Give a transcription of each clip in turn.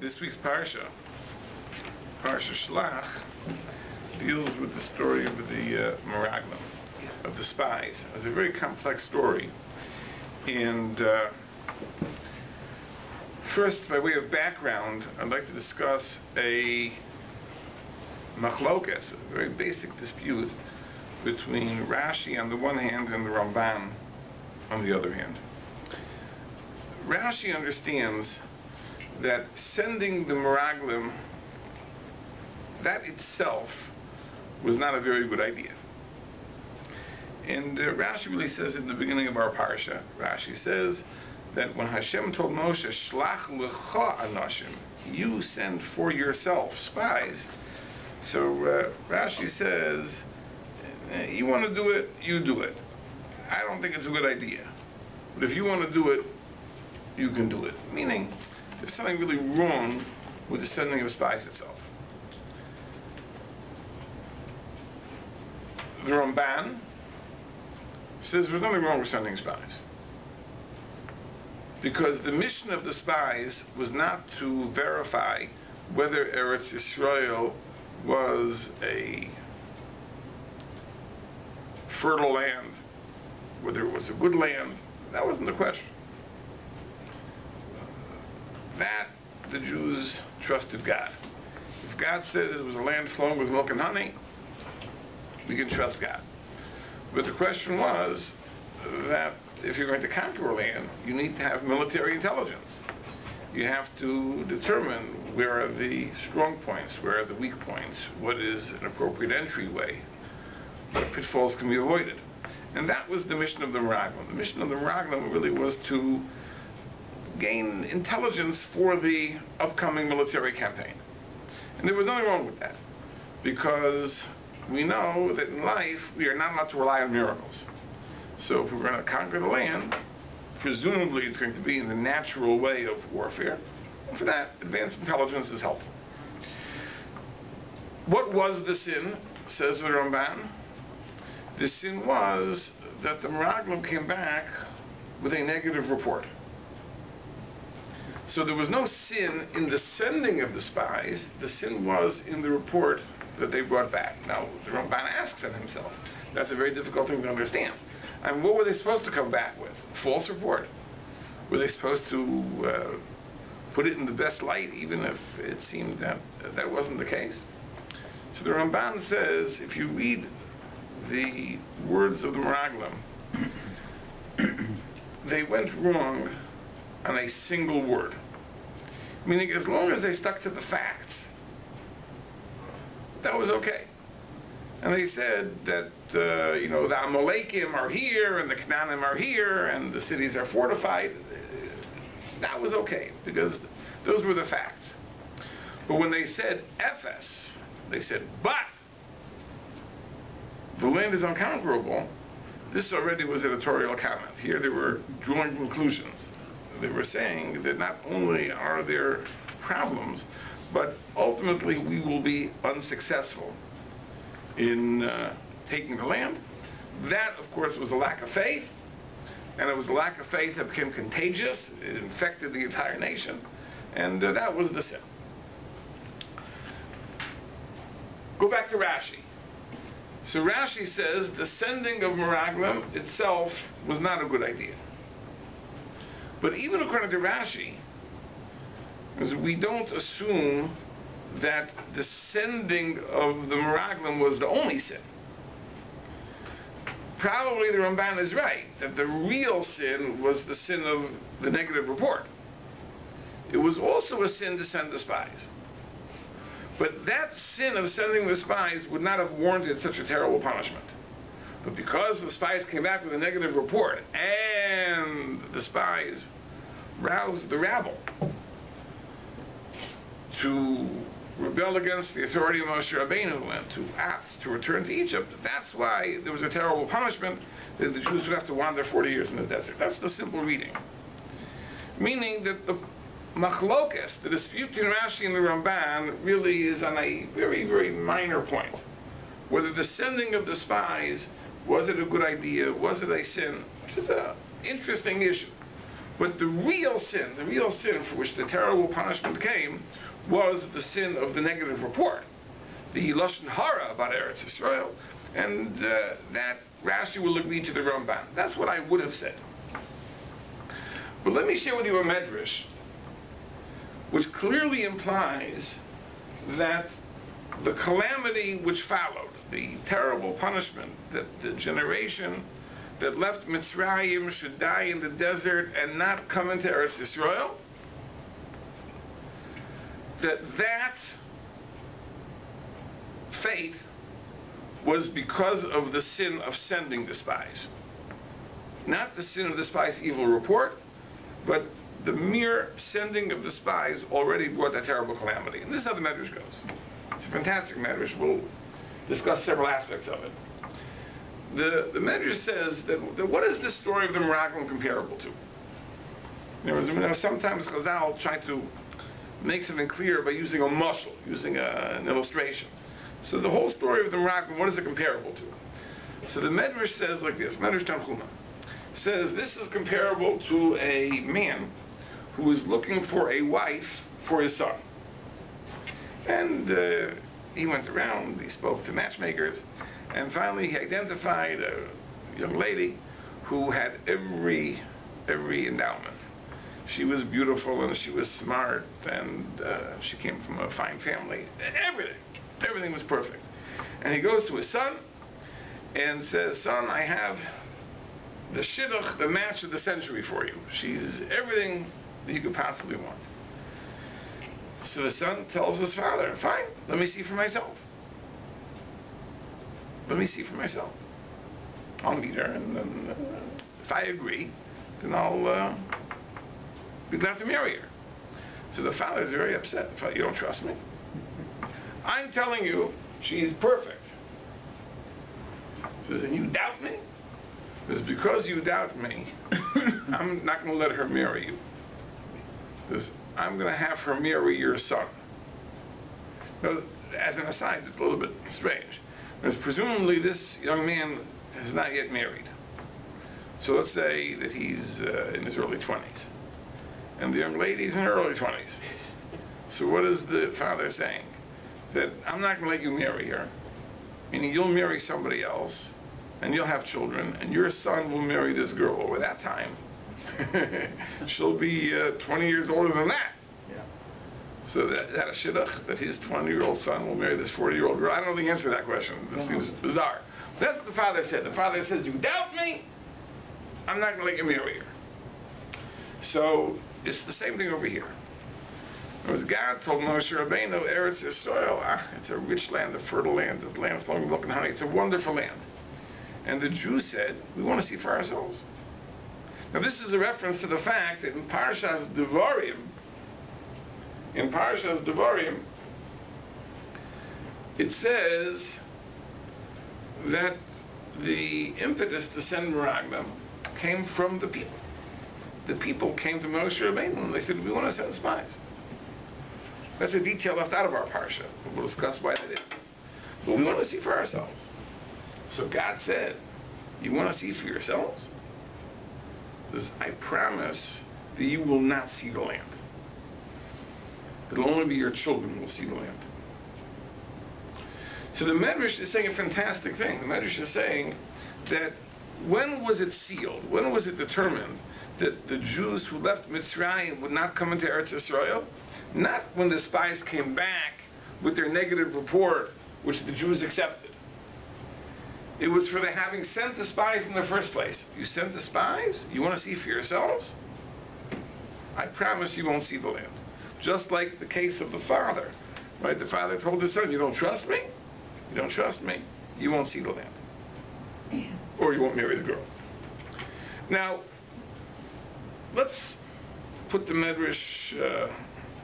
This week's parsha, Shelach, deals with the story of the Meraglim, of the spies. It's a very complex story. And first, by way of background, I'd like to discuss a machlokes, a very basic dispute between Rashi on the one hand and the Ramban on the other hand. Rashi understands that sending the Meraglim, that itself was not a very good idea. And Rashi really says in the beginning of our parsha, Rashi says that when Hashem told Moshe, Shelach lecha anashim, you send for yourself spies. So Rashi says, you want to do it, you do it. I don't think it's a good idea. But if you want to do it, you can do it. Meaning, there's something really wrong with the sending of spies itself. The Ramban says there's nothing wrong with sending spies, because the mission of the spies was not to verify whether Eretz Yisrael was a fertile land, whether it was a good land. That wasn't the question. That the Jews trusted God. If God said it was a land flowing with milk and honey, we can trust God. But the question was that if you're going to conquer a land, you need to have military intelligence. You have to determine where are the strong points, where are the weak points, what is an appropriate entryway, what pitfalls can be avoided. And that was the mission of the Meraglim. The mission of the Meraglim really was to gain intelligence for the upcoming military campaign. And there was nothing wrong with that, because we know that in life we are not allowed to rely on miracles. So if we're going to conquer the land, presumably it's going to be in the natural way of warfare. And for that, advanced intelligence is helpful. What was the sin, says the Ramban? The sin was that the Meraglim came back with a negative report. So there was no sin in the sending of the spies. The sin was in the report that they brought back. Now, the Ramban asks himself. That's a very difficult thing to understand. And what were they supposed to come back with? False report. Were they supposed to put it in the best light, even if it seemed that that wasn't the case? So the Ramban says, if you read the words of the Meraglim, they went wrong on a single word. Meaning, as long as they stuck to the facts, that was okay. And they said that, the Amalekim are here, and the Canaanim are here, and the cities are fortified. That was okay, because those were the facts. But when they said Ephes, they said, but the land is unconquerable, this already was editorial comment. Here they were drawing conclusions. They were saying that not only are there problems, but ultimately we will be unsuccessful in taking the land. That, of course, was a lack of faith, and it was a lack of faith that became contagious. It infected the entire nation, and that was the sin. Go back to Rashi. So Rashi says the sending of Meraglim itself was not a good idea. But even according to Rashi, we don't assume that the sending of the Meraglim was the only sin. Probably the Ramban is right, that the real sin was the sin of the negative report. It was also a sin to send the spies. But that sin of sending the spies would not have warranted such a terrible punishment. But because the spies came back with a negative report, and the spies roused the rabble to rebel against the authority of Moshe Rabbeinu and to act to return to Egypt, that's why there was a terrible punishment that the Jews would have to wander 40 years in the desert. That's the simple reading. Meaning that the machlokes, the dispute between Rashi and the Ramban, really is on a very, very minor point. Whether the sending of the spies, was it a good idea, was it a sin, which is an interesting issue. But the real sin for which the terrible punishment came, was the sin of the negative report, the Lashon Hara about Eretz Yisrael, and that Rashi will agree to the Ramban. That's what I would have said. But let me share with you a medrash, which clearly implies that the calamity which followed, the terrible punishment that the generation that left Mitzrayim should die in the desert and not come into Eretz Yisrael, that fate was because of the sin of sending the spies. Not the sin of the spies' evil report, but the mere sending of the spies already brought that terrible calamity. And this is how the medrash goes. It's a fantastic medrash. We'll discuss several aspects of it. The medrash says that what is this story of the Meraglim comparable to? Sometimes Chazal try to make something clear by using a mashal, using an illustration. So the whole story of the Meraglim, what is it comparable to? So the medrash says like this, Medrash Tanchuma says this is comparable to a man who is looking for a wife for his son. And he went around, he spoke to matchmakers, and finally he identified a young lady who had every endowment. She was beautiful and she was smart and she came from a fine family. Everything was perfect. And he goes to his son and says, "Son, I have the Shelach, the match of the century for you. She's everything that you could possibly want." So the son tells his father, "Fine, let me see for myself. Let me see for myself. I'll meet her, and then if I agree, then I'll be glad to marry her." So the father is very upset. "You don't trust me? I'm telling you, she's perfect." He says, "And you doubt me?" He says, "Because you doubt me, I'm not going to let her marry you. Because I'm going to have her marry your son." Now, as an aside, it's a little bit strange. Because presumably this young man is not yet married. So let's say that he's in his early 20s. And the young lady's in her early 20s. So what is the father saying? That I'm not going to let you marry her. Meaning you'll marry somebody else, and you'll have children, and your son will marry this girl over that time. She'll be 20 years older than that. Yeah. So that a Shelach, that his 20-year-old son will marry this 40-year-old girl. I don't know the answer to that question. This seems bizarre. That's what the father said. The father says, "You doubt me? I'm not going to let you marry her." So it's the same thing over here. It was God told Moshe Rabbeinu, Eretz Yisrael, it's a rich land, a fertile land, a land flowing with milk and honey. It's a wonderful land. And the Jews said, "We want to see for ourselves." Now this is a reference to the fact that in Parshas Devarim, it says that the impetus to send Meraglim came from the people. The people came to Moshe Rabbeinu and they said, "We want to send spies." That's a detail left out of our parsha. We'll discuss why that is. But we want to see for ourselves. So God said, "You want to see for yourselves?" He says, "I promise that you will not see the land. It'll only be your children who will see the land." So the Medrash is saying a fantastic thing. The Medrash is saying that when was it sealed? When was it determined that the Jews who left Mitzrayim would not come into Eretz Yisrael? Not when the spies came back with their negative report, which the Jews accepted. It was for the having sent the spies in the first place. You sent the spies? You want to see for yourselves? I promise you won't see the land. Just like the case of the father. Right? The father told his son, "You don't trust me? You don't trust me? You won't see the land. Or you won't marry the girl." Now, let's put the Medrash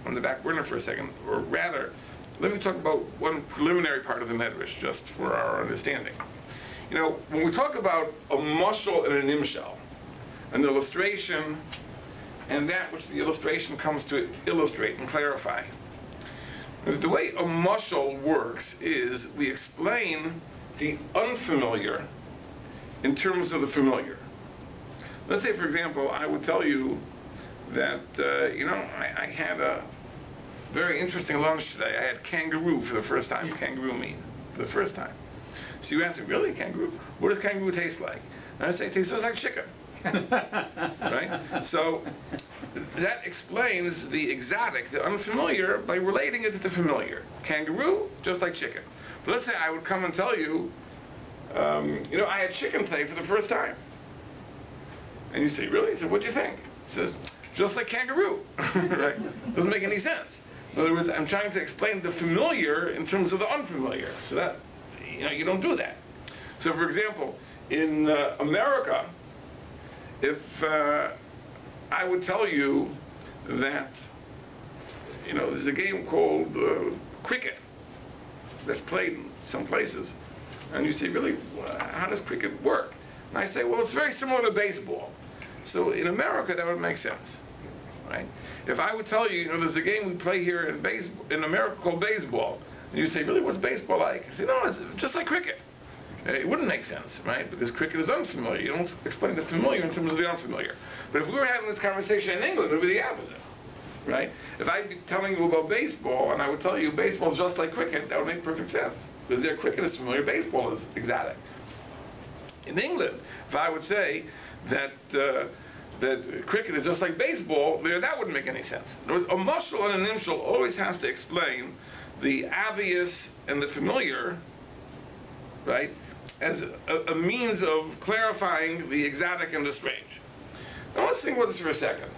on the back burner for a second, or rather, let me talk about one preliminary part of the Medrash, just for our understanding. When we talk about a mashal and an imshal, an illustration, and that which the illustration comes to illustrate and clarify, the way a mashal works is we explain the unfamiliar in terms of the familiar. Let's say, for example, I would tell you that, I had a very interesting lunch today. I had kangaroo for the first time, kangaroo meat, for the first time. So you ask me, really, kangaroo? What does kangaroo taste like? And I say, it tastes just like chicken. Right? So that explains the exotic, the unfamiliar, by relating it to the familiar. Kangaroo, just like chicken. But let's say I would come and tell you, I had chicken today for the first time. And you say, really? I said, what'd you think? He says, just like kangaroo. Right? Doesn't make any sense. In other words, I'm trying to explain the familiar in terms of the unfamiliar. So that, you don't do that. So for example, in America, if I would tell you that, there's a game called cricket that's played in some places, and you say, really, how does cricket work? And I say, well, it's very similar to baseball. So in America, that would make sense, right? If I would tell you, there's a game we play here in America called baseball, and you say, really, what's baseball like? I say, no, it's just like cricket. It wouldn't make sense, right? Because cricket is unfamiliar. You don't explain the familiar in terms of the unfamiliar. But if we were having this conversation in England, it would be the opposite, right? If I'd be telling you about baseball, and I would tell you baseball is just like cricket, that would make perfect sense. Because their cricket is familiar, baseball is exotic. In England, if I would say that cricket is just like baseball, that wouldn't make any sense. In other words, a mashal and a nimshal always has to explain the obvious and the familiar, right, as a means of clarifying the exotic and the strange. Now let's think about this for a second.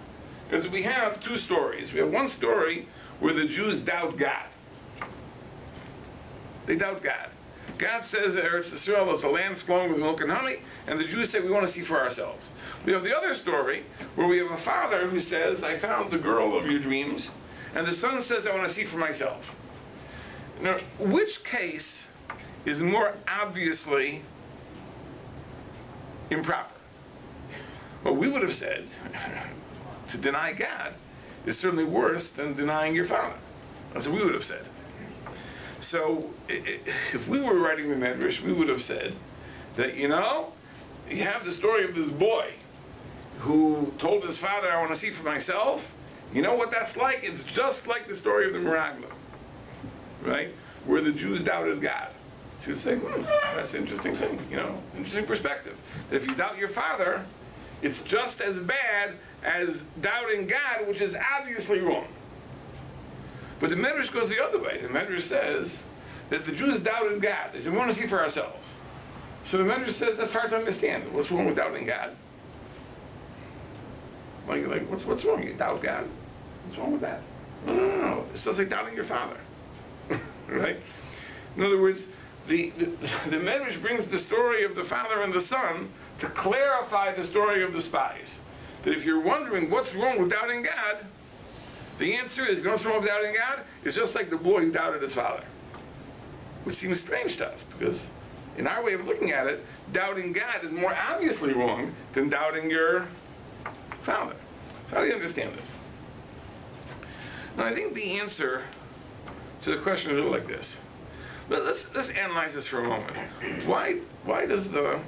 Because we have two stories. We have one story where the Jews doubt God. They doubt God. God says that Eretz Yisrael is a land flowing with milk and honey, and the Jews say we want to see for ourselves. We have the other story where we have a father who says, I found the girl of your dreams, and the son says, I want to see for myself. Now, which case is more obviously improper? Well, we would have said to deny God is certainly worse than denying your father. That's what we would have said. So if we were writing the Medrash, we would have said that, you have the story of this boy who told his father, I want to see for myself. You know what that's like? It's just like the story of the Meragla, right? Where the Jews doubted God. So you'd say, that's an interesting thing, interesting perspective. If you doubt your father, it's just as bad as doubting God, which is obviously wrong. But the Medrash goes the other way. The Medrash says that the Jews doubted God. They said, we want to see for ourselves. So the Medrash says that's hard to understand. What's wrong with doubting God? Like what's wrong? You doubt God? What's wrong with that? No. It's just like doubting your father. Right? In other words, the Medrash brings the story of the father and the son to clarify the story of the spies. That if you're wondering what's wrong with doubting God, the answer is, what's wrong with doubting God? It's just like the boy who doubted his father. Which seems strange to us, because in our way of looking at it, doubting God is more obviously wrong than doubting your father. So how do you understand this? Now, I think the answer to the question is a little like this. Let's analyze this for a moment. Why does the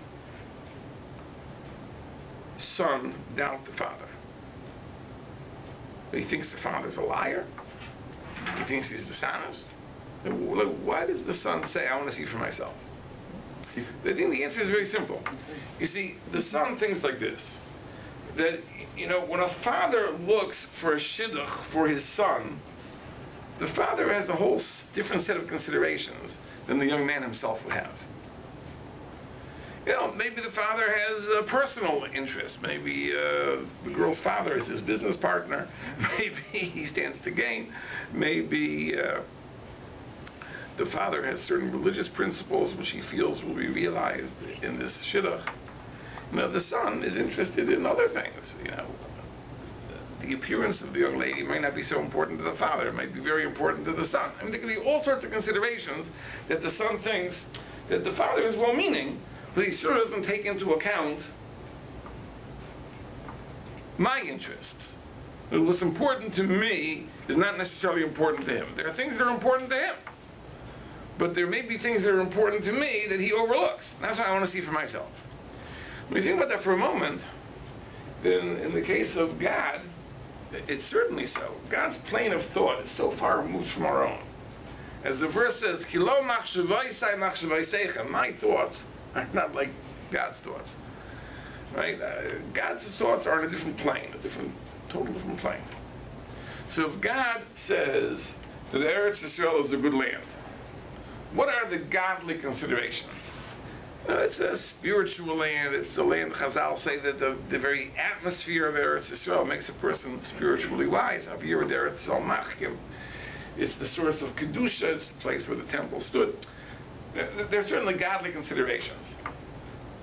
son doubt the father? He thinks the father's a liar. He thinks he's dishonest. Why does the son say, I want to see for myself? I think the answer is very simple. You see, the son thinks like this. That, when a father looks for a shidduch for his son, the father has a whole different set of considerations than the young man himself would have. Maybe the father has a personal interest. Maybe the girl's father is his business partner. Maybe he stands to gain. Maybe the father has certain religious principles which he feels will be realized in this shidduch. The son is interested in other things. The appearance of the young lady might not be so important to the father. It might be very important to the son. There can be all sorts of considerations that the son thinks that the father is well-meaning, but he sure doesn't take into account my interests. What's important to me is not necessarily important to him. There are things that are important to him, but there may be things that are important to me that he overlooks. That's what I want to see for myself. When you think about that for a moment, then in the case of God, It's certainly so. God's plane of thought is so far removed from our own. As the verse says, "Kilo machshavaisai machshavaisecha." My thoughts are not like God's thoughts. Right? God's thoughts are on a different plane, total different plane. So if God says that Eretz Yisrael is a good land, what are the godly considerations? It's a spiritual land. It's a land, Chazal say that the very atmosphere of Eretz Yisrael makes a person spiritually wise. Avir Eretz Yisrael Machkim. It's the source of Kedusha. It's the place where the temple stood. There's certainly godly considerations.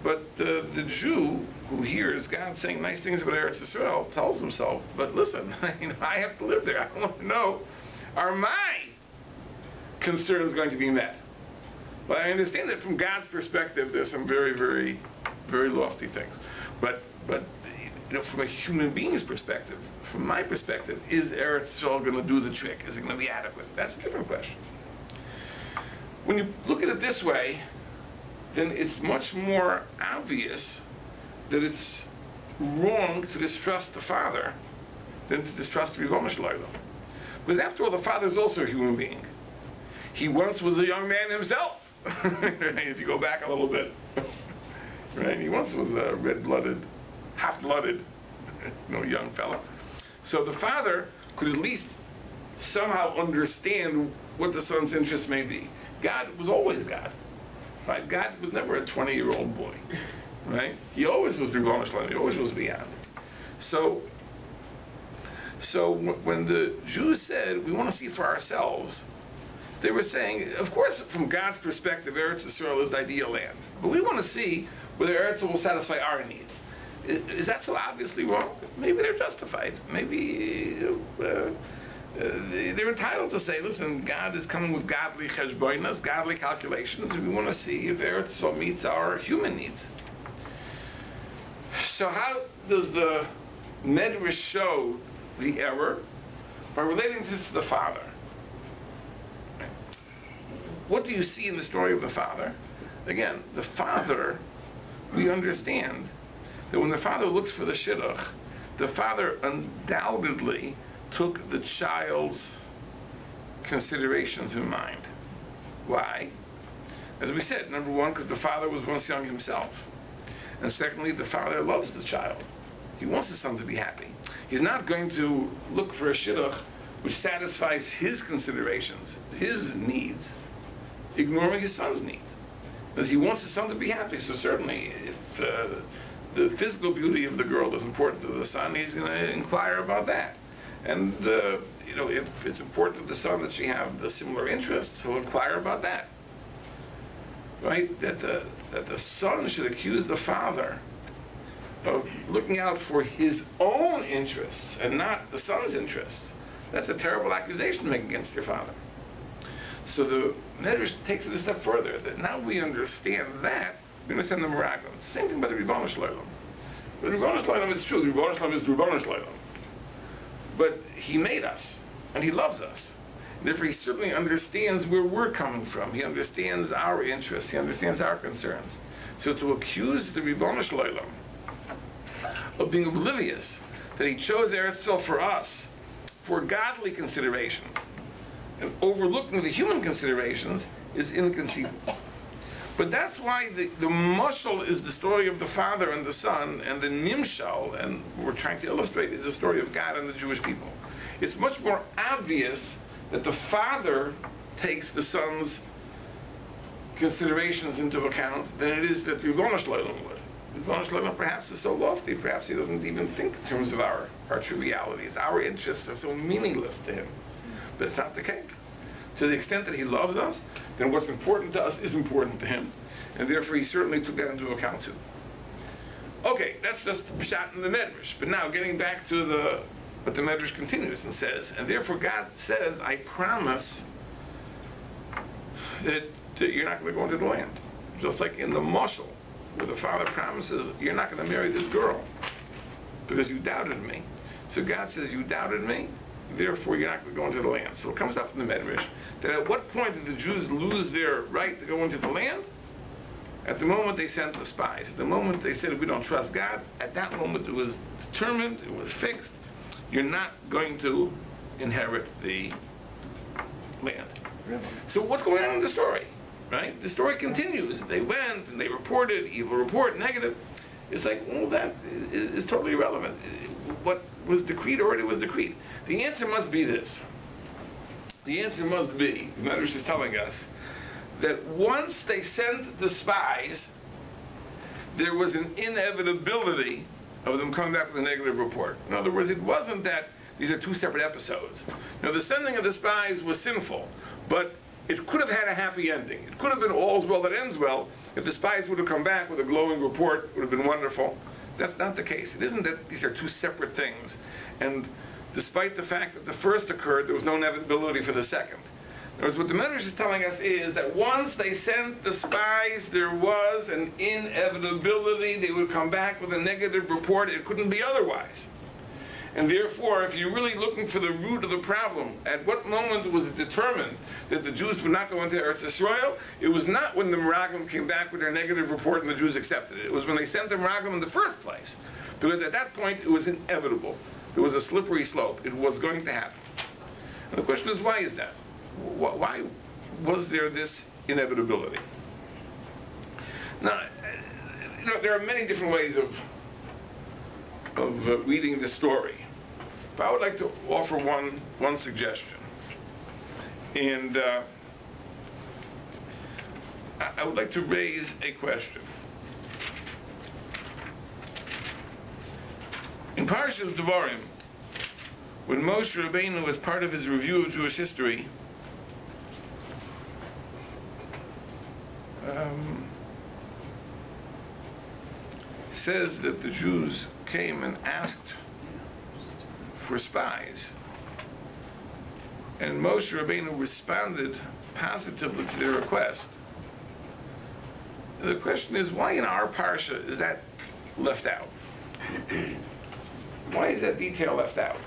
But the Jew who hears God saying nice things about Eretz Yisrael tells himself, but listen, I have to live there. I want to know, are my concerns going to be met? But I understand that from God's perspective, there's some very, very, very lofty things. But from a human being's perspective, from my perspective, is Eretz Yisrael going to do the trick? Is it going to be adequate? That's a different question. When you look at it this way, then it's much more obvious that it's wrong to distrust the Father than to distrust the Ribono Shel Olam. Because after all, the Father is also a human being. He once was a young man himself. If you go back a little bit. Right? He once was a red-blooded, hot-blooded, young fellow. So the Father could at least somehow understand what the Son's interests may be. God was always God. Right? God was never a 20-year-old boy. Right? He always was the Ribono Shel Olam. He always was beyond. So when the Jews said, we want to see for ourselves, they were saying, of course, from God's perspective, Eretz Yisrael is the ideal land. But we want to see whether Eretz will satisfy our needs. Is that so obviously wrong? Maybe they're justified. Maybe they're entitled to say, listen, God is coming with godly cheshbonos, godly calculations, and we want to see if Eretz Yisrael meets our human needs. So how does the Medrash show the error? By relating this to the Father. What do you see in the story of the Father? Again, the Father, we understand that when the Father looks for the Shelach, the Father undoubtedly took the child's considerations in mind. Why? As we said, number one, because the Father was once young himself. And secondly, the Father loves the child. He wants his son to be happy. He's not going to look for a Shidduch which satisfies his considerations, his needs, ignoring his son's needs. Because he wants his son to be happy. So certainly, if the physical beauty of the girl is important to the son, he's going to inquire about that. And if it's important to the son that she have the similar interests, he'll inquire about that. Right? That the son should accuse the father of looking out for his own interests and not the son's interests. That's a terrible accusation to make against your father. So the Medrash takes it a step further, that now we understand that, we understand the miracle. Same thing by the Ribono Shel Olam. The Ribono Shel Olam is true. The Ribono Shel Olam is the Ribono Shel Olam. But he made us, and he loves us. Therefore, he certainly understands where we're coming from. He understands our interests. He understands our concerns. So to accuse the Ribono Shel Olam of being oblivious that he chose Eretz Yisrael for us, for godly considerations, and overlooking the human considerations, is inconceivable. But that's why the mashal is the story of the Father and the Son, and the nimshal, and what we're trying to illustrate, is the story of God and the Jewish people. It's much more obvious that the Father takes the Son's considerations into account than it is that the Ribono Shel Olam would. The Ribono Shel Olam perhaps is so lofty, perhaps he doesn't even think in terms of our trivialities. Our interests are so meaningless to him. But it's not the case. To the extent that he loves us, then what's important to us is important to him. And therefore he certainly took that into account too. Okay, that's just Pshat in the Medrash. But now getting back to what the Medrash continues and says, and therefore God says, I promise that you're not going to go into the land. Just like in the mashal, where the father promises, you're not going to marry this girl because you doubted me. So God says, you doubted me, therefore you're not going to go into the land. So it comes up in the Medrash that at what point did the Jews lose their right to go into the land? At the moment they sent the spies. At the moment they said, we don't trust God, at that moment it was determined, it was fixed, you're not going to inherit the land. Really? So what's going on in the story? Right? The story continues. They went and they reported, evil report, negative. It's like, well, that is totally irrelevant. What was decreed already was decreed. The answer must be this. The answer must be, the Medrash is telling us, that once they sent the spies, there was an inevitability of them coming back with a negative report. In other words, it wasn't that these are two separate episodes. Now, the sending of the spies was sinful, but it could have had a happy ending. It could have been all's well that ends well. If the spies would have come back with a glowing report, it would have been wonderful. That's not the case. It isn't that these are two separate things. And despite the fact that the first occurred, there was no inevitability for the second. In other words, what the Medrash is telling us is that once they sent the spies, there was an inevitability. They would come back with a negative report. It couldn't be otherwise. And therefore, if you're really looking for the root of the problem, at what moment was it determined that the Jews would not go into Eretz Yisrael? It was not when the Meraglim came back with their negative report and the Jews accepted it. It was when they sent the Meraglim in the first place. Because at that point, it was inevitable. There was a slippery slope. It was going to happen. And the question is, why is that? Why was there this inevitability? Now, there are many different ways of reading the story. But I would like to offer one suggestion. And I would like to raise a question. In Parshas Devarim, when Moshe Rabbeinu, as part of his review of Jewish history, says that the Jews came and asked for spies, and Moshe Rabbeinu responded positively to their request. The question is, why in our parsha is that left out? Why is that detail left out?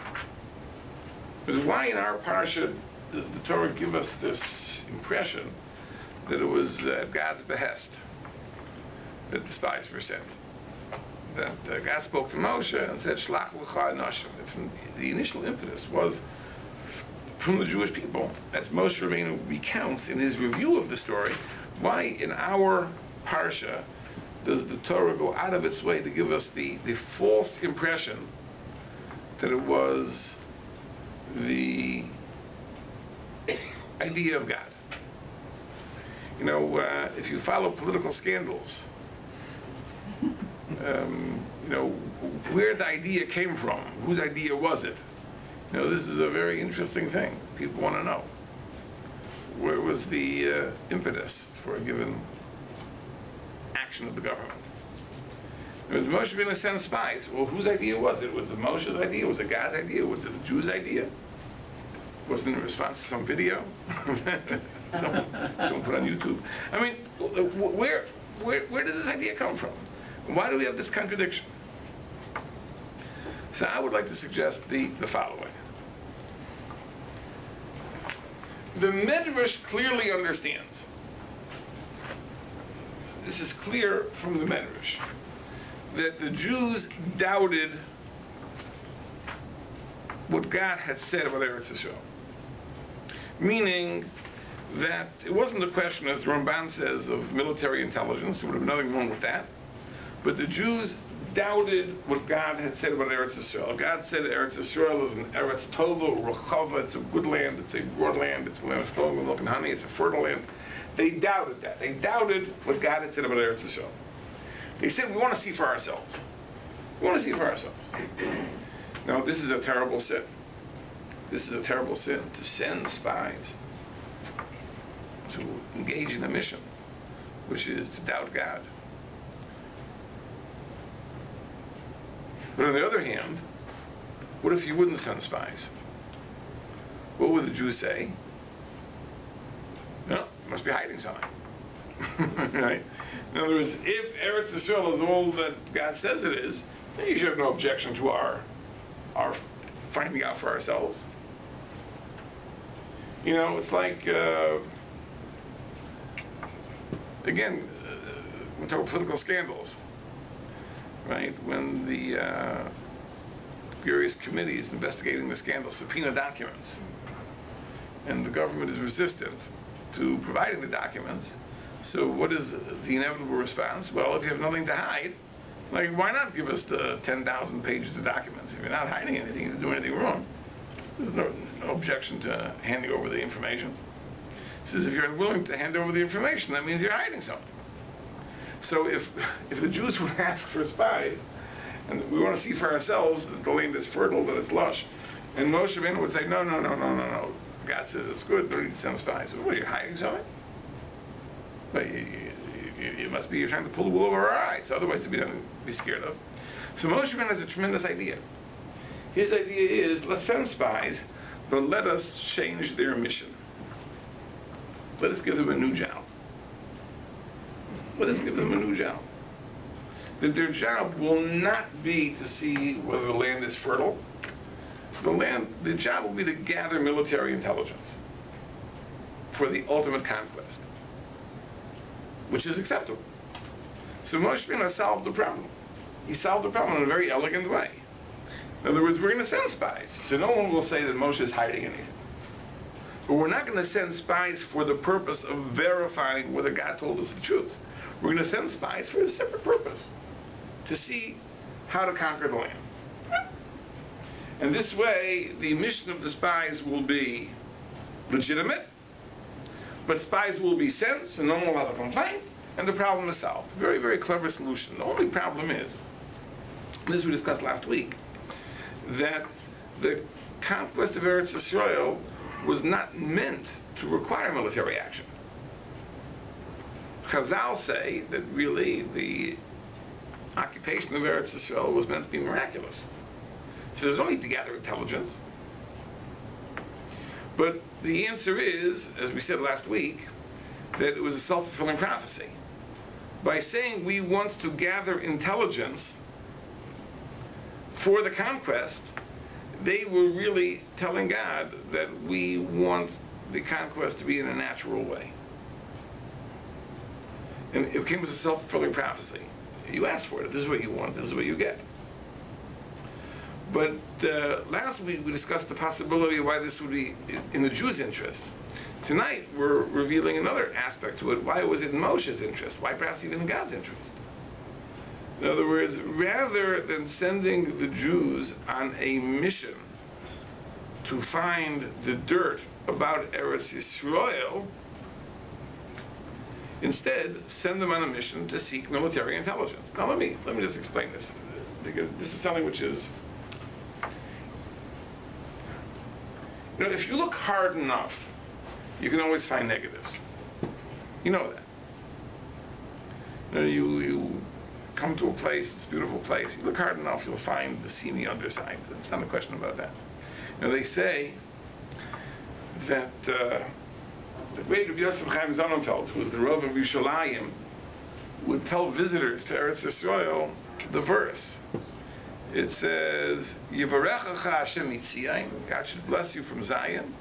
Because why in our parsha does the Torah give us this impression that it was God's behest that the spies were sent? That God spoke to Moshe and said, Shelach l'cha nashim. The initial impetus was from the Jewish people. As Moshe Rabbeinu recounts in his review of the story, why in our parsha does the Torah go out of its way to give us the false impression that it was the idea of God? If you follow political scandals, where the idea came from, whose idea was it? This is a very interesting thing. People want to know. Where was the impetus for a given action of the government? It was Moshe Rabbeinu sent spies. Well, whose idea was it? Was it Moshe's idea? Was it God's idea? Was it the Jews' idea? Was it in response to some video? Someone put on YouTube. I mean, where does this idea come from? Why do we have this contradiction? So I would like to suggest the following. The Medrash clearly understands, this is clear from the Medrash, that the Jews doubted what God had said about Eretz Yisrael. Meaning that it wasn't a question, as the Ramban says, of military intelligence. There would have been nothing wrong with that. But the Jews doubted what God had said about Eretz Yisrael. God said Eretz Yisrael is an Eretz Tova, Rechava, it's a good land, it's a broad land, it's a land of flowing with milk and honey, it's a fertile land. They doubted that. They doubted what God had said about Eretz Yisrael. They said, we want to see for ourselves. We want to see for ourselves. Now, this is a terrible sin. This is a terrible sin, to send spies to engage in a mission, which is to doubt God. But on the other hand, what if you wouldn't send spies? What would the Jews say? No, you must be hiding something. Right? In other words, if Eretz Yisrael is all that God says it is, then you should have no objection to our finding out for ourselves. It's like, again, we talk about political scandals, right? When the various committees investigating the scandal subpoena documents. And the government is resistant to providing the documents. So what is the inevitable response? Well, if you have nothing to hide, like, why not give us the 10,000 pages of documents? If you're not hiding anything, you didn't do anything wrong. There's no objection to handing over the information. It says if you're unwilling to hand over the information, that means you're hiding something. So if the Jews would ask for spies, and we want to see for ourselves that the land is fertile, that it's lush, and Moshe Rabbeinu would say, no. God says it's good, don't need to send spies. So what, you're hiding something? But it must be you're trying to pull the wool over our eyes, otherwise to be scared of. So Moshe Rabbeinu has a tremendous idea. His idea is, let's send spies, but let us change their mission. Let us give them a new job. Let us give them a new job. That their job will not be to see whether the land is fertile. The job will be to gather military intelligence for the ultimate conquest, which is acceptable. So Moshe Rabbeinu solved the problem. He solved the problem in a very elegant way. In other words, we're going to send spies, so no one will say that Moshe is hiding anything. But we're not going to send spies for the purpose of verifying whether God told us the truth. We're going to send spies for a separate purpose, to see how to conquer the land. And this way, the mission of the spies will be legitimate, but spies will be sent, so no one will have a complaint, and the problem is solved. Very, very clever solution. The only problem is, this we discussed last week, that the conquest of Eretz Yisrael was not meant to require military action. Chazal say that really the occupation of Eretz Yisrael was meant to be miraculous. So there's no need to gather intelligence. But the answer is, as we said last week, that it was a self-fulfilling prophecy. By saying we want to gather intelligence for the conquest, they were really telling God that we want the conquest to be in a natural way. And it came as a self-fulfilling prophecy. You ask for it. This is what you want. This is what you get. But last week we discussed the possibility of why this would be in the Jews' interest. Tonight we're revealing another aspect to it. Why was it in Moshe's interest? Why perhaps even in God's interest? In other words, rather than sending the Jews on a mission to find the dirt about Eretz Yisrael, instead send them on a mission to seek military intelligence. Now let me just explain this, because this is something which is, if you look hard enough, you can always find negatives. You know that. You come to a place, it's a beautiful place, you look hard enough, you'll find the seamy underside. It's not a question about that. They say that the great Rabbi Yosef Chaim Sonnenfeld, who was the Rav of Yerushalayim, would tell visitors to Eretz Yisrael the verse. It says, Yivarechacha Hashem Mitzion, God should bless you from Zion,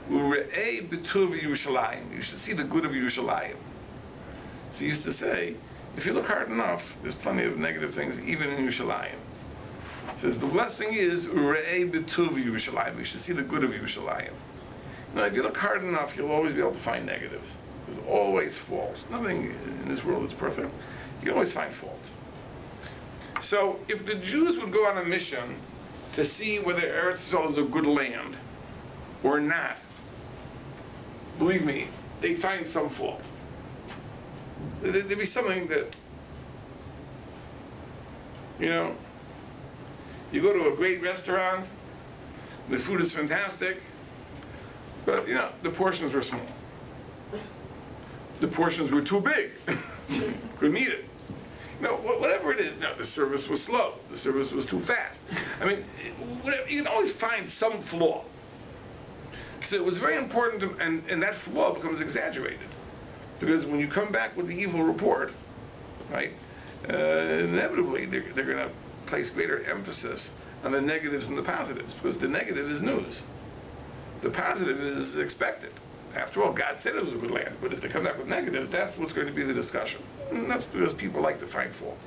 Ure'ei b'tuv Yerushalayim, you should see the good of Yerushalayim. So he used to say, if you look hard enough, there's plenty of negative things even in Yerushalayim. It says, the blessing is Ure'ei b'tuv Yerushalayim, you should see the good of Yerushalayim. Now, if you look hard enough, you'll always be able to find negatives. There's always faults. Nothing in this world is perfect. You can always find faults. So, if the Jews would go on a mission to see whether Eretz Yisrael is a good land or not, believe me, they'd find some fault. There'd be something that, you go to a great restaurant, the food is fantastic, but, the portions were small. The portions were too big. Couldn't eat it. Whatever it is, the service was slow. The service was too fast. I mean, whatever, you can always find some flaw. So it was very important, and that flaw becomes exaggerated. Because when you come back with the evil report, right, inevitably they're going to place greater emphasis on the negatives and the positives, because the negative is news. The positive is expected. After all, God said it was a good land, but if they come back with negatives, that's what's going to be the discussion. And that's because people like to find fault.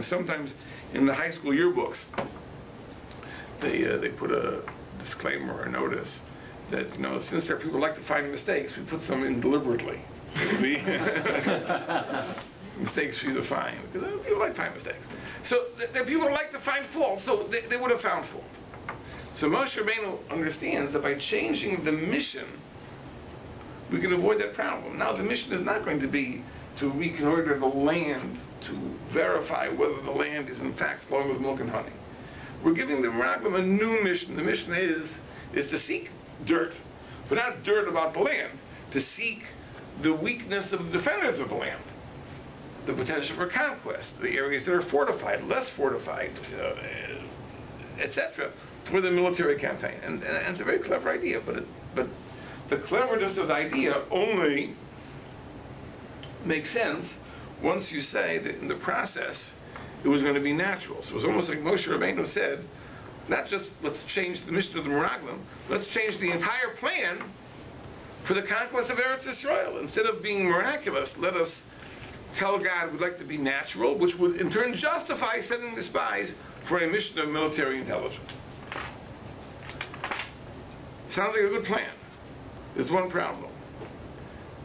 Sometimes in the high school yearbooks, they put a disclaimer or notice that, since there are people who like to find mistakes, we put some in deliberately. So we mistakes for you to find, because people like to find mistakes. So there are people who like to find fault, so they would have found fault. So Moshe Rabbeinu understands that by changing the mission, we can avoid that problem. Now the mission is not going to be to reconnoiter the land to verify whether the land is in fact flowing with milk and honey. We're giving the Meraglim a new mission. The mission is to seek dirt, but not dirt about the land, to seek the weakness of the defenders of the land, the potential for conquest, the areas that are fortified, less fortified, etc., for the military campaign. And it's a very clever idea, but the cleverness of the idea only makes sense once you say that in the process it was going to be natural. So it was almost like Moshe Rabbeinu said, not just let's change the mission of the Meraglim, let's change the entire plan for the conquest of Eretz Yisrael. Instead of being miraculous, let us tell God we'd like to be natural, which would in turn justify sending the spies for a mission of military intelligence. Sounds like a good plan. There's one problem.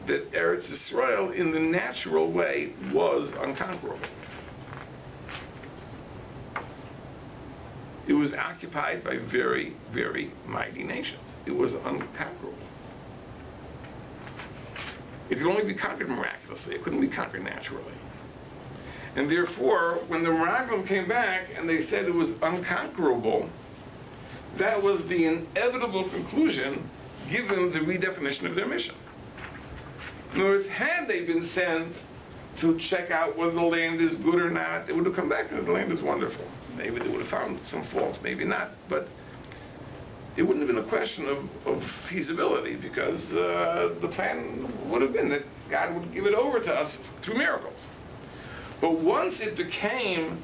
That Eretz Yisrael, in the natural way, was unconquerable. It was occupied by very, very mighty nations. It was unconquerable. It could only be conquered miraculously. It couldn't be conquered naturally. And therefore, when the Meraglim came back and they said it was unconquerable, that was the inevitable conclusion given the redefinition of their mission. In other words, had they been sent to check out whether the land is good or not, they would have come back and the land is wonderful. Maybe they would have found some faults, maybe not. But it wouldn't have been a question of feasibility, because the plan would have been that God would give it over to us through miracles. But once it became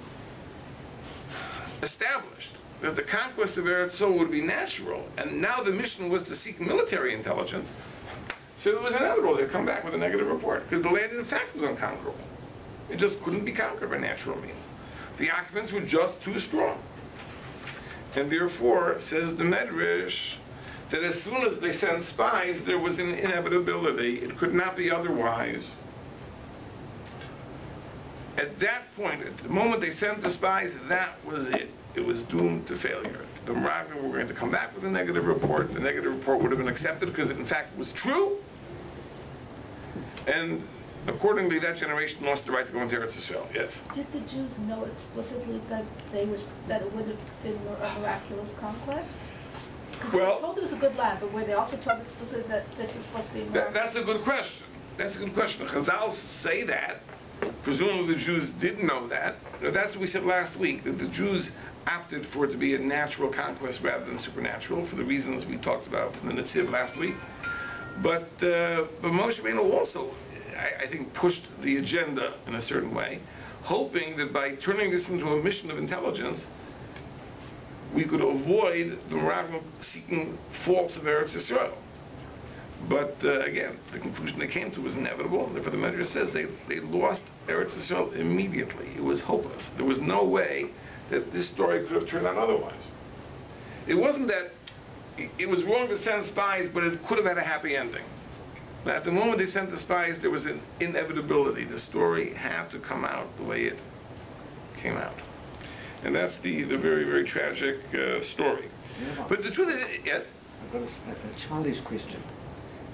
established that the conquest of Eretz Yisrael would be natural, and now the mission was to seek military intelligence, so it was inevitable they'd come back with a negative report, because the land in fact was unconquerable. It just couldn't be conquered by natural means. The occupants were just too strong. And therefore, says the Medrash, that as soon as they sent spies, there was an inevitability. It could not be otherwise. At that point, at the moment they sent the spies, that was it. It was doomed to failure. The Meraglim were going to come back with a negative report. The negative report would have been accepted because it in fact was true. And accordingly, that generation lost the right to go into Eretz Yisrael. Yes? Did the Jews know explicitly that it would have been a miraculous conquest? Well, they were told it was a good land, but were they also told explicitly that this is supposed to be miraculous? That's a good question. That's a good question. Chazal say that. Presumably the Jews didn't know that. That's what we said last week, that the Jews opted for it to be a natural conquest rather than supernatural, for the reasons we talked about from the Netziv last week. But Moshe Rabbeinu also, I think, pushed the agenda in a certain way, hoping that by turning this into a mission of intelligence, we could avoid the Meraglim seeking faults of Eretz Yisrael. But again, the conclusion they came to was inevitable. Therefore, the Medrash says they lost Eretz Yisrael immediately. It was hopeless. There was no way that this story could have turned out otherwise. It wasn't that it was wrong to send spies, but it could have had a happy ending. At the moment they sent the spies, there was an inevitability. The story had to come out the way it came out. And that's the very, very tragic story. Yeah. But the truth is, yes? I've got a childish question.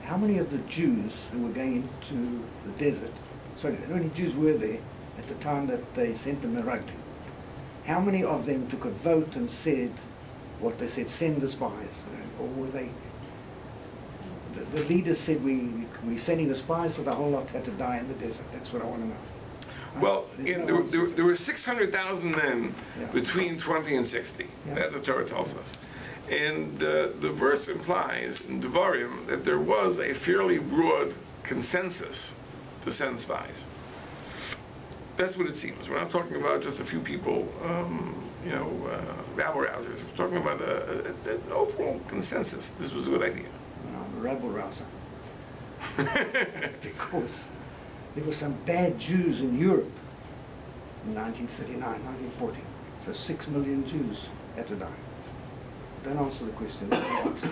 How many of the Jews who were going into the desert, sorry, how many Jews were there at the time that they sent the Meraglim? How many of them took a vote and said what they said, send the spies? Or were they, the leaders said, we're sending the spies, so the whole lot had to die in the desert? That's what I want to know. Well, there were 600,000 men between 20 and 60. Yeah. That the Torah tells us. And the verse implies in Devarim that there was a fairly broad consensus to send spies. That's what it seems. We're not talking about just a few people, rabble-rousers. We're talking about an overall consensus. This was a good idea. I'm a rabble-rouser. Because there were some bad Jews in Europe in 1939, 1940. So 6 million Jews had to die. Don't answer the question. Don't answer.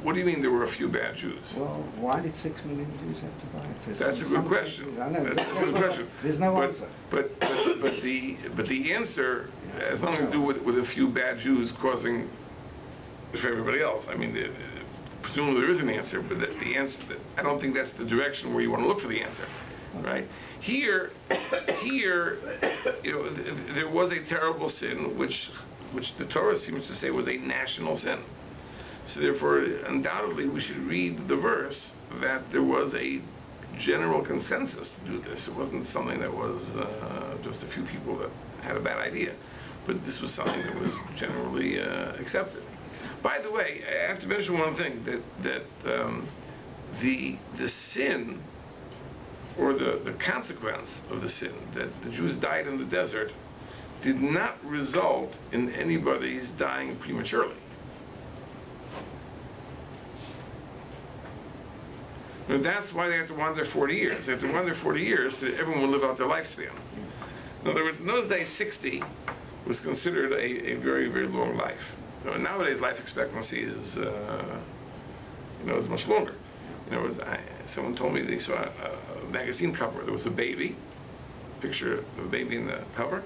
What do you mean there were a few bad Jews? Well, why did 6 million Jews have to buy it? That's a good question. I know. That's a good question. There's no answer. But the answer has nothing to do with a few bad Jews causing for everybody else. I mean, presumably there is an answer, but the answer, I don't think that's the direction where you want to look for the answer, right? Here, there was a terrible sin which the Torah seems to say was a national sin. So therefore, undoubtedly, we should read the verse that there was a general consensus to do this. It wasn't something that was just a few people that had a bad idea, but this was something that was generally accepted. By the way, I have to mention one thing, that the sin, or the consequence of the sin, that the Jews died in the desert, did not result in anybody's dying prematurely. And that's why they have to wander 40 years. They have to wander 40 years so that everyone will live out their lifespan. In other words, in those days, 60 was considered a very, very long life. Nowadays, life expectancy is, is much longer. Someone told me they saw a magazine cover. There was a baby, picture of a baby in the cover,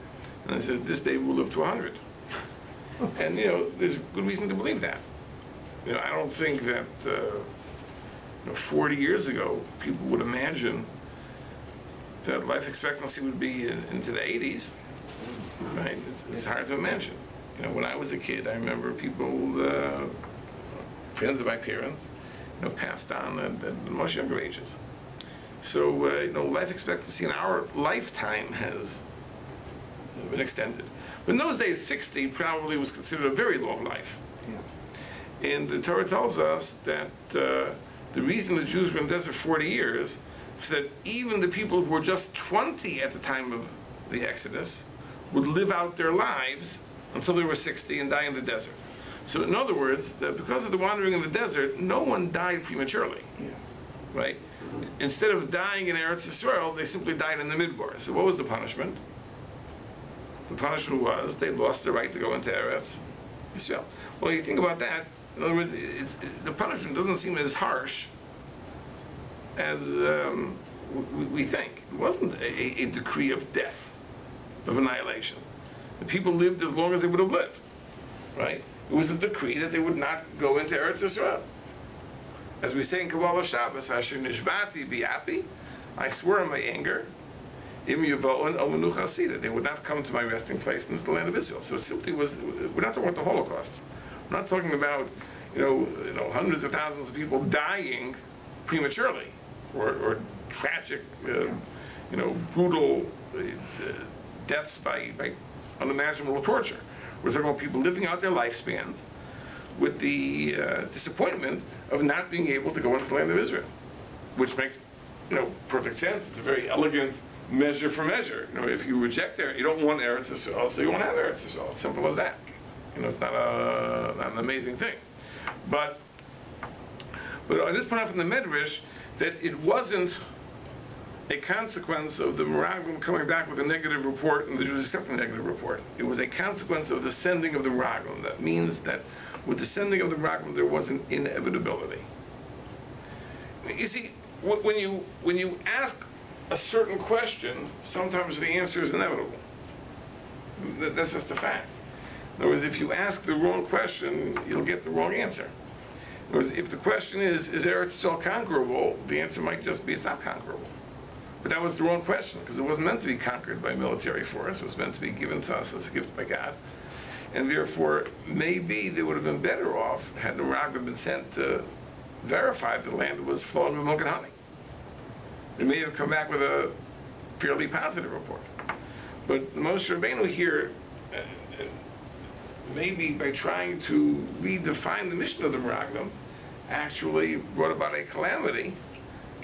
and they said, this baby will live to 100. And, there's good reason to believe that. I don't think that 40 years ago, people would imagine that life expectancy would be into the 80s, right? It's hard to imagine. When I was a kid, I remember people, friends of my parents, passed on at much younger ages. So, life expectancy in our lifetime has been extended. But in those days, 60 probably was considered a very long life. Yeah. And the Torah tells us that the reason the Jews were in the desert 40 years is that even the people who were just 20 at the time of the Exodus would live out their lives until they were 60 and die in the desert. So in other words, that because of the wandering in the desert, no one died prematurely. Yeah. Right? Instead of dying in Eretz Yisrael, they simply died in the Midbar. So what was the punishment? The punishment was they lost the right to go into Eretz Yisrael. Well, you think about that. In other words, the punishment doesn't seem as harsh as we think. It wasn't a decree of death, of annihilation. The people lived as long as they would have lived, right? It was a decree that they would not go into Eretz Yisrael. As we say in Kabbalah Shabbos, Asher nishbati bi'api, I swear in my anger, im yavo'en al menucha sida, they would not come to my resting place in the land of Israel. So it simply was, we're not talking about the Holocaust. We're not talking about, hundreds of thousands of people dying prematurely, or tragic, brutal deaths by unimaginable torture. We're talking about people living out their lifespans with the disappointment of not being able to go into the land of Israel, which makes, perfect sense. It's a very elegant measure for measure. If you reject Eretz, you don't want Eretz Yisrael, so you won't have Eretz Yisrael. It's simple as that. It's not an amazing thing. But I just point out from the Medrash that it wasn't a consequence of the Meraglim coming back with a negative report and the Jews accepting the negative report. It was a consequence of the sending of the Meraglim. That means that with the sending of the Meraglim, there was an inevitability. You see, when you ask a certain question, sometimes the answer is inevitable. That's just a fact. In other words, if you ask the wrong question, you'll get the wrong answer. In other words, if the question is Eretz Yisrael conquerable, the answer might just be it's not conquerable. But that was the wrong question, because it wasn't meant to be conquered by military force. It was meant to be given to us as a gift by God. And therefore, maybe they would have been better off had the Meraglim been sent to verify that the land was flowing with milk and honey. They may have come back with a fairly positive report. But Moshe Rabbeinu here, maybe by trying to redefine the mission of the Meraglim, actually brought about a calamity,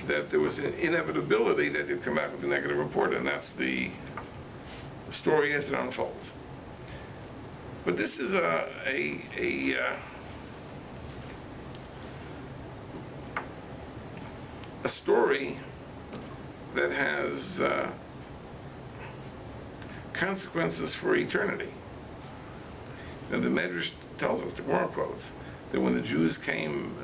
that there was an inevitability that they'd come back with a negative report, and that's the story as it unfolds. But this is a story that has consequences for eternity. And the Medrash tells us, the Gemara quotes, that when the Jews came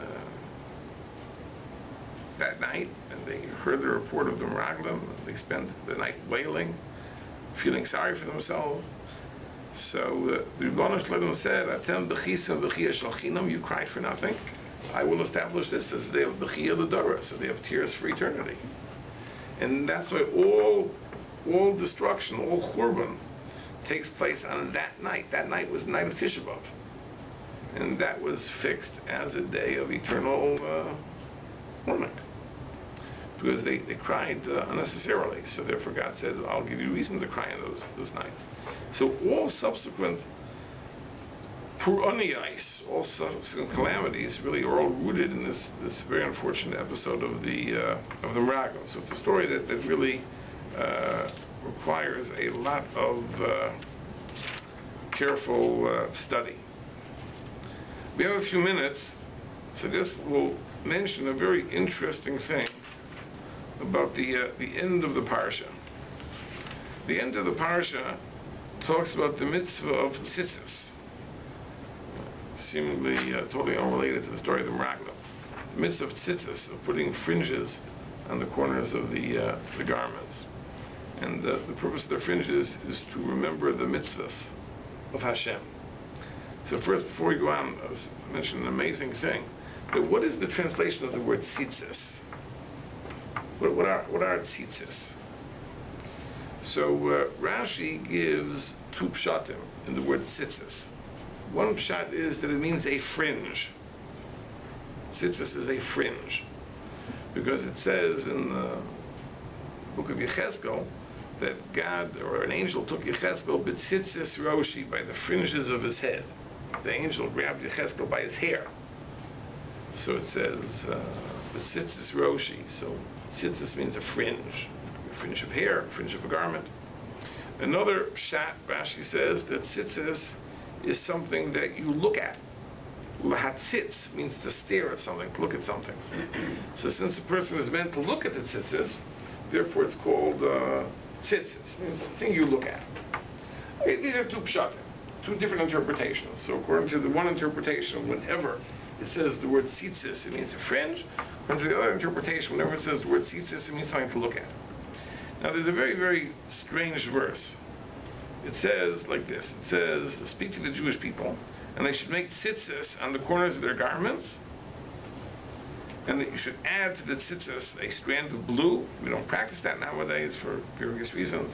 that night and they heard the report of the Meraglim, they spent the night wailing, feeling sorry for themselves. So the Rebbeinu Shalom said, "Atem b'chisa b'chia shel chinam, you cry for nothing. I will establish this as they have b'chia l'dora, so they have tears for eternity." And that's why all destruction, all churban, takes place on that night. That night was the night of Tisha B'Av, and that was fixed as a day of eternal mourning, because they cried unnecessarily. So therefore God said, "I'll give you reason to cry on those nights." So all subsequent Pur'aniyais, all subsequent calamities, really are all rooted in this very unfortunate episode of the Meraglim. So it's a story that really requires a lot of careful study. We have a few minutes, so just we'll mention a very interesting thing about the end of the parsha. The end of the parsha talks about the mitzvah of tzitzis, seemingly totally unrelated to the story of the Meraglim. The mitzvah of tzitzis, of putting fringes on the corners of the garments. And the purpose of the fringes is to remember the mitzvahs of Hashem. So first, before we go on, I mentioned an amazing thing. That what is the translation of the word tzitzis? What are tzitzis? So Rashi gives two pshatim in the word tzitzis. One pshat is that it means a fringe. Tzitzis is a fringe, because it says in the book of Yecheskel that God, or an angel, took Yecheskel b'tzitzis roshi, by the fringes of his head. The angel grabbed Yecheskel by his hair. So it says b'tzitzis roshi. So tzitzis means a fringe of hair, a fringe of a garment. Another pshat, Rashi says that tzitzis is something that you look at. Lahatzitz means to stare at something, to look at something. So since a person is meant to look at the tzitzis, therefore it's called tzitzis, means something you look at. Okay, these are two pshatim, two different interpretations. So according to the one interpretation, whenever it says the word tzitzis, it means a fringe. According to the other interpretation, whenever it says the word tzitzis, it means something to look at. Now there's a very, very strange verse. It says like this. It says, "Speak to the Jewish people, and they should make tzitzis on the corners of their garments, and that you should add to the tzitzis a strand of blue." We don't practice that nowadays for various reasons.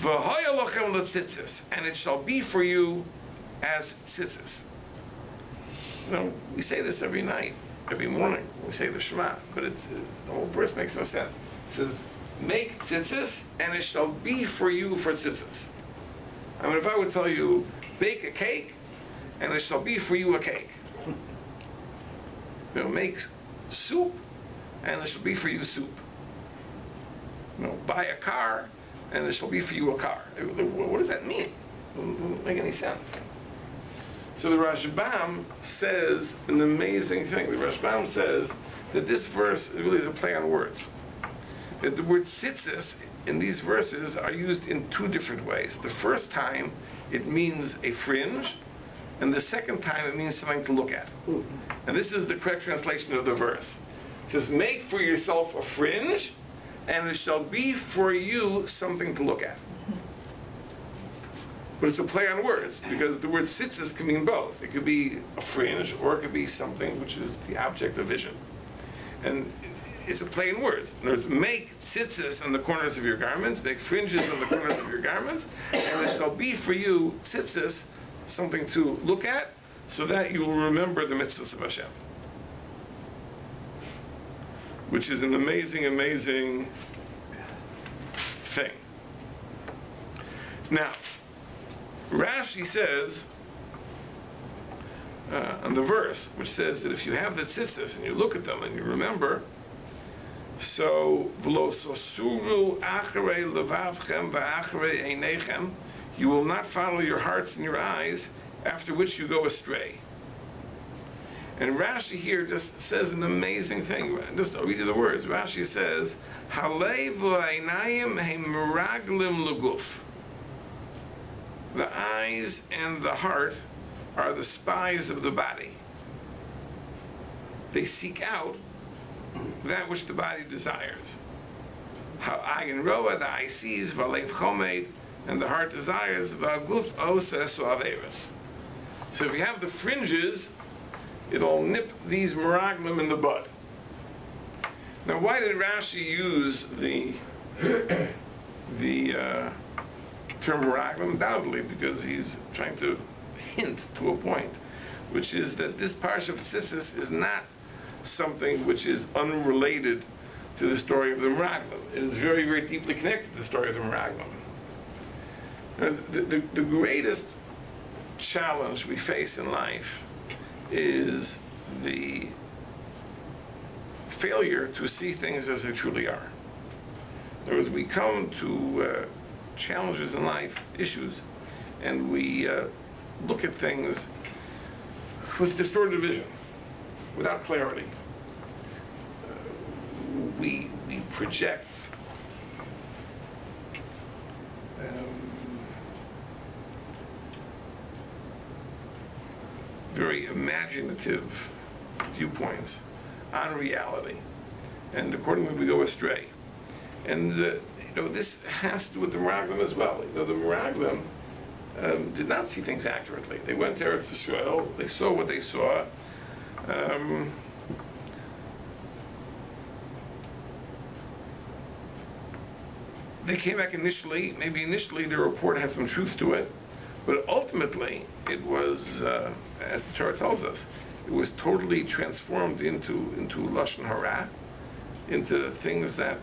"V'haya lochem l'tzitzis, and it shall be for you as tzitzis." You know, we say this every night, every morning. We say the Shema, but the whole verse makes no sense. It says, "Make tzitzis, and it shall be for you for tzitzis." I mean, if I would tell you, bake a cake, and it shall be for you a cake. You know, make soup, and it shall be for you soup. You know, buy a car, and it shall be for you a car. What does that mean? It doesn't make any sense. So the Rashbam says an amazing thing. The Rashbam says that this verse really is a play on words. That the word tzitzis in these verses are used in two different ways. The first time it means a fringe, and the second time it means something to look at. And this is the correct translation of the verse. It says, "Make for yourself a fringe, and it shall be for you something to look at." But it's a play on words, because the word tzitzis can mean both. It could be a fringe, or it could be something which is the object of vision. And it's a play in words. In other words, make tzitzis on the corners of your garments, make fringes on the corners of your garments, and it shall be for you tzitzis, something to look at, so that you will remember the mitzvahs of Hashem. Which is an amazing, amazing thing. Now, Rashi says, on the verse, which says that if you have the tzitzis and you look at them and you remember, so v'lo sosuru acharei levavchem v'acharei einechem, you will not follow your hearts and your eyes, after which you go astray. And Rashi here just says an amazing thing. Just I'll read you the words. Rashi says, "Halei v'einayim he'meraglim leguf." The eyes and the heart are the spies of the body. They seek out that which the body desires. Ha'ayin roa, the eye sees, v'alev chomed, and the heart desires, v'aguf oses averos. So if you have the fringes, it'll nip these meraglim in the bud. Now, why did Rashi use the term meraglim? Undoubtedly, because he's trying to hint to a point, which is that this parsha of Tzitzis is not something which is unrelated to the story of the meraglim. It is very, very deeply connected to the story of the meraglim. The greatest challenge we face in life is the failure to see things as they truly are. In other words, we come to challenges in life, issues, and we look at things with distorted vision, without clarity. We project very imaginative viewpoints on reality, and accordingly we go astray. And this has to do with the meraglim as well. The meraglim did not see things accurately. They went to Eretz Yisrael, they saw what they saw. They came back initially, maybe initially their report had some truth to it, but ultimately it was, as the Torah tells us, it was totally transformed into Lashon Hara, into things that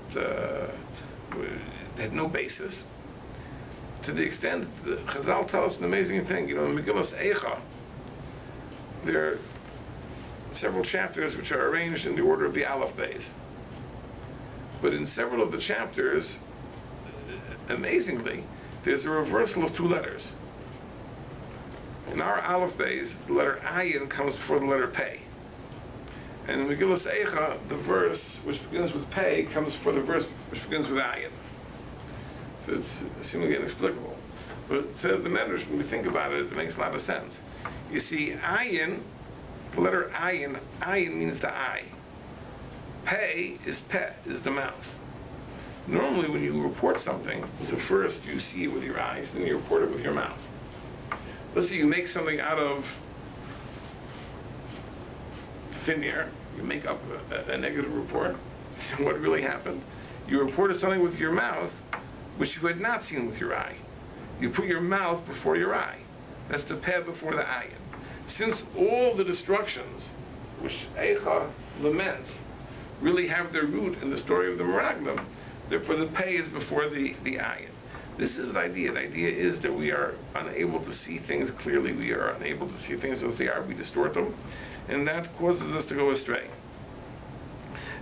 had no basis. To the extent that Chazal tell us an amazing thing. In Megillas Eicha, there are several chapters which are arranged in the order of the Aleph Beis. But in several of the chapters, amazingly, there's a reversal of two letters. In our Aleph Beis, the letter Ayin comes before the letter Pei. And in Megillas Eicha, the verse which begins with Pei comes before the verse which begins with Ayin. So it's seemingly inexplicable. But it says the Medrash, when we think about it, it makes a lot of sense. You see, Ayin, the letter Ayin means the eye. Pei is Peh, is the mouth. Normally when you report something, so first you see it with your eyes, then you report it with your mouth. Let's say you make something out of thin air, you make up a negative report. So what really happened? You reported something with your mouth which you had not seen with your eye. You put your mouth before your eye. That's the peh before the ayin. Since all the destructions which Eicha laments really have their root in the story of the meraglim, therefore the peh is before the ayin. This is the idea. The idea is that we are unable to see things clearly. We are unable to see things as they are. We distort them, and that causes us to go astray.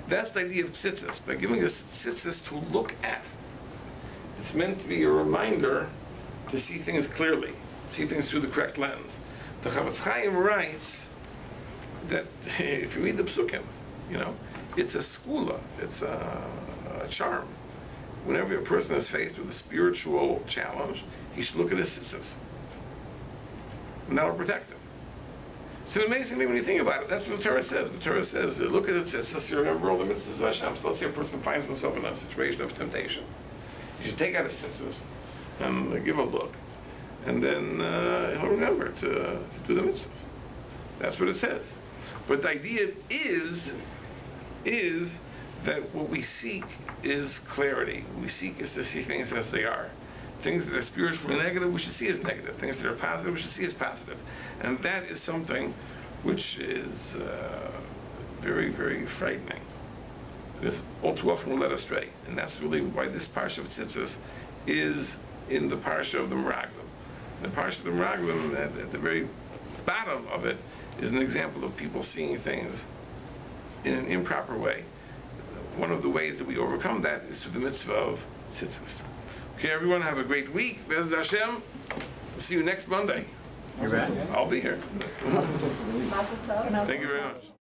That's the idea of tzitzis. By giving us tzitzis to look at, it's meant to be a reminder to see things clearly, see things through the correct lens. The Chavetz Chaim writes that if you read the psukim, it's a skula, it's a charm. Whenever a person is faced with a spiritual challenge, he should look at his tzitzis, and that will protect him. It's an amazing thing when you think about it. That's what the Torah says. The Torah says, look at the tzitzis, you remember all the mitzvahs of Hashem. So let's say a person finds himself in a situation of temptation. You should take out his tzitzis and give a look, and then he'll remember to do the mitzvahs. That's what it says. But the idea is that what we seek is clarity. What we seek is to see things as they are. Things that are spiritually negative, we should see as negative. Things that are positive, we should see as positive. And that is something which is very, very frightening. Because all too often we're led astray. And that's really why this parsha of Tzitzis is in the parsha of the meraglim. The parsha of the meraglim, at the very bottom of it, is an example of people seeing things in an improper way. One of the ways that we overcome that is through the mitzvah of tzitzis. Okay, everyone, have a great week. Be'ez Hashem. We'll see you next Monday. You're back? I'll be here. Thank you very much.